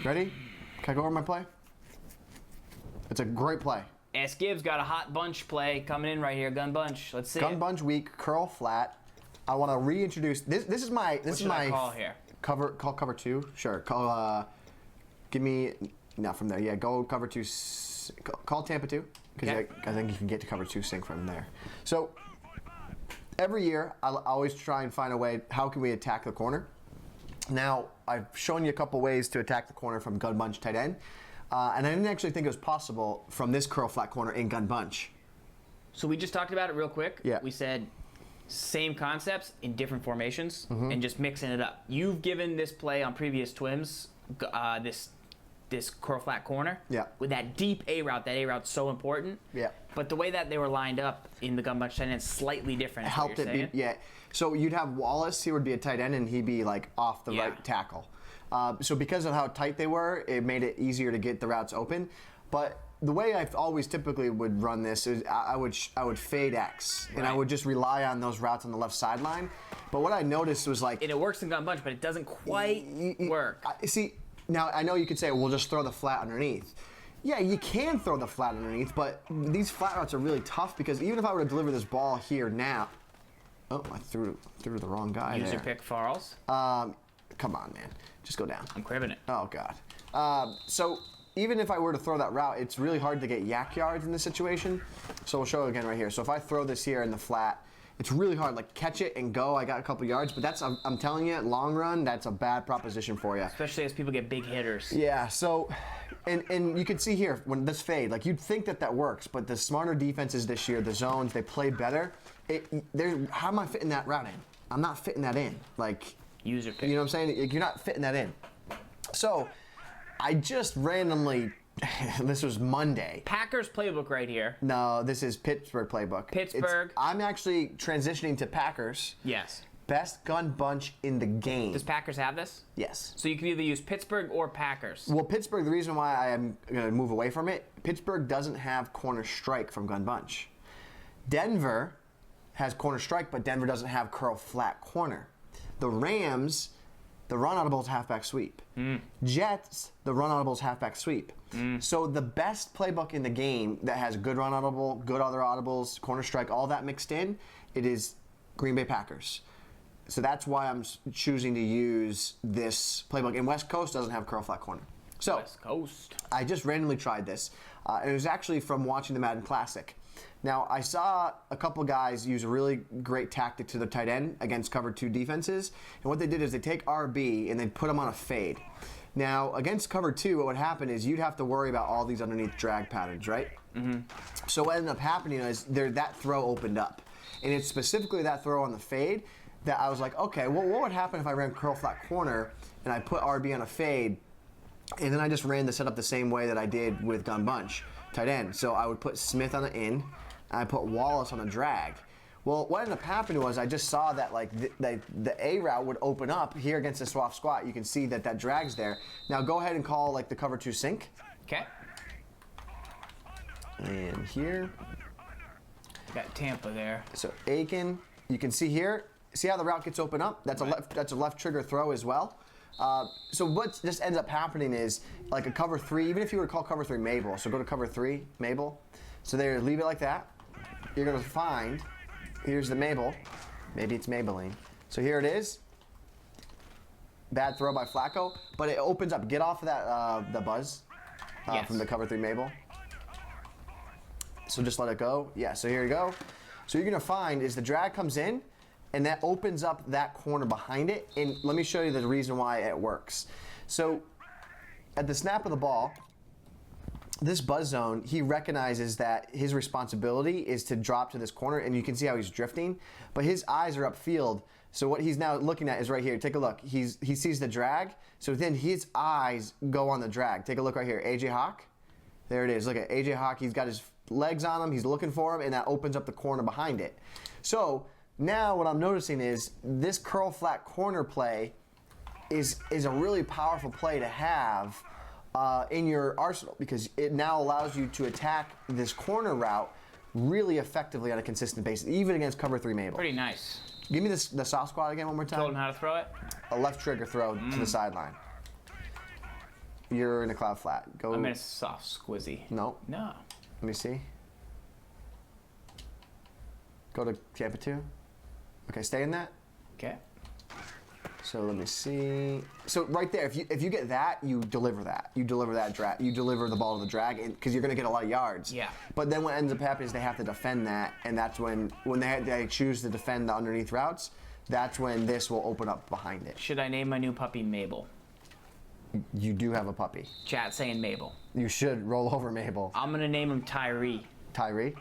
Ready? Can I go over my play? It's a great play. S. Gibbs got a hot bunch play coming in right here. Gun bunch. Let's see. Gun bunch weak, curl flat. I want to reintroduce this. This is my. What should I call here? Call cover 2. Sure. Call. Give me. Not from there. Yeah. Go cover 2. Call Tampa 2 because I think you can get to cover 2 sync from there. So every year I always try and find a way. How can we attack the corner? Now I've shown you a couple ways to attack the corner from gun bunch tight end. And I didn't actually think it was possible from this curl flat corner in gun bunch. So we just talked about it real quick. Yeah. We said same concepts in different formations and just mixing it up. You've given this play on previous Twims, this curl flat corner. Yeah. With that deep A route. That A route's so important. Yeah. But the way that they were lined up in the gun bunch tight end is slightly different. Helped it be, yeah. So you'd have Wallace, he would be a tight end, and he'd be like off the right tackle. So because of how tight they were, it made it easier to get the routes open. But the way I always typically would run this is I would fade X, and I would just rely on those routes on the left sideline. But what I noticed was like, and it works in gun bunch, but it doesn't quite work. See, now I know you could say, well, just throw the flat underneath. Yeah, you can throw the flat underneath, but these flat routes are really tough because even if I were to deliver this ball here now, oh, I threw the wrong guy. User pick Farls. Come on, man. Just go down. I'm cribbing it. Oh, God. So even if I were to throw that route, it's really hard to get yak yards in this situation. So we'll show it again right here. So if I throw this here in the flat, it's really hard. Like, catch it and go. I got a couple yards, but that's, I'm telling you, long run, that's a bad proposition for you. Especially as people get big hitters. Yeah, so, and you can see here, when this fade, like, you'd think that works, but the smarter defenses this year, the zones, they play better. How am I fitting that route in? I'm not fitting that in. Like, user pick. You know what I'm saying? You're not fitting that in. So, I just randomly, this was Monday. Packers playbook right here. No, this is Pittsburgh playbook. Pittsburgh. I'm actually transitioning to Packers. Yes. Best gun bunch in the game. Does Packers have this? Yes. So you can either use Pittsburgh or Packers. Well, Pittsburgh, the reason why I am going to move away from it, Pittsburgh doesn't have corner strike from gun bunch. Denver has corner strike, but Denver doesn't have curl flat corner. The Rams, the run audible is halfback sweep. Jets, the run audible is halfback sweep. So the best playbook in the game that has good run audible, good other audibles, corner strike, all that mixed in, it is Green Bay Packers. So that's why I'm choosing to use this playbook. And West Coast doesn't have curl flat corner. So West Coast. I just randomly tried this. And it was actually from watching the Madden Classic. Now, I saw a couple guys use a really great tactic to the tight end against cover 2 defenses. And what they did is they take RB and they put them on a fade. Now, against cover 2, what would happen is you'd have to worry about all these underneath drag patterns, right? So what ended up happening is that throw opened up. And it's specifically that throw on the fade that I was like, okay, well, what would happen if I ran curl flat corner and I put RB on a fade, and then I just ran the setup the same way that I did with gun bunch, tight end. So I would put Smith on the in, and I put Wallace on a drag. Well, what ended up happening was I just saw that like the A route would open up here against the soft squat. You can see that drag's there. Now go ahead and call like the cover 2 sync. Okay. And here. Got Tampa there. So Aiken, you can see here. See how the route gets open up? That's a left trigger throw as well. So what just ends up happening is like a cover 3, even if you were to call cover 3 Mabel, so go to cover 3, Mabel. So there, leave it like that. You're gonna find, here's the Mabel. Maybe it's Maybelline. So here it is. Bad throw by Flacco, but it opens up. Get off of that, the buzz from the cover 3 Mabel. So just let it go. Yeah, so here you go. So you're gonna find is the drag comes in, and that opens up that corner behind it. And let me show you the reason why it works. So at the snap of the ball, this buzz zone, he recognizes that his responsibility is to drop to this corner, and you can see how he's drifting, but his eyes are upfield. So what he's now looking at is right here. Take a look. He sees the drag, so then his eyes go on the drag. Take a look right here. AJ Hawk. There it is. Look at AJ Hawk. He's got his legs on him. He's looking for him, and that opens up the corner behind it. So now what I'm noticing is this curl flat corner play is a really powerful play to have in your arsenal, because it now allows you to attack this corner route really effectively on a consistent basis, even against cover 3 Mabel. Pretty nice. Give me the soft squat again one more time. Told him how to throw it. A left trigger throw to the sideline. You're in a cloud flat. Go. I'm in a soft squizzy. No. No. Let me see. Go to Tampa 2. Okay, stay in that. Okay. So let me see. So right there, if you get that, you deliver that. You deliver that drag. You deliver the ball to the drag, because you're going to get a lot of yards. Yeah. But then what ends up happening is they have to defend that, and that's when they choose to defend the underneath routes. That's when this will open up behind it. Should I name my new puppy Mabel? You do have a puppy. Chat saying Mabel. You should roll over Mabel. I'm gonna name him Tyree. Tyree.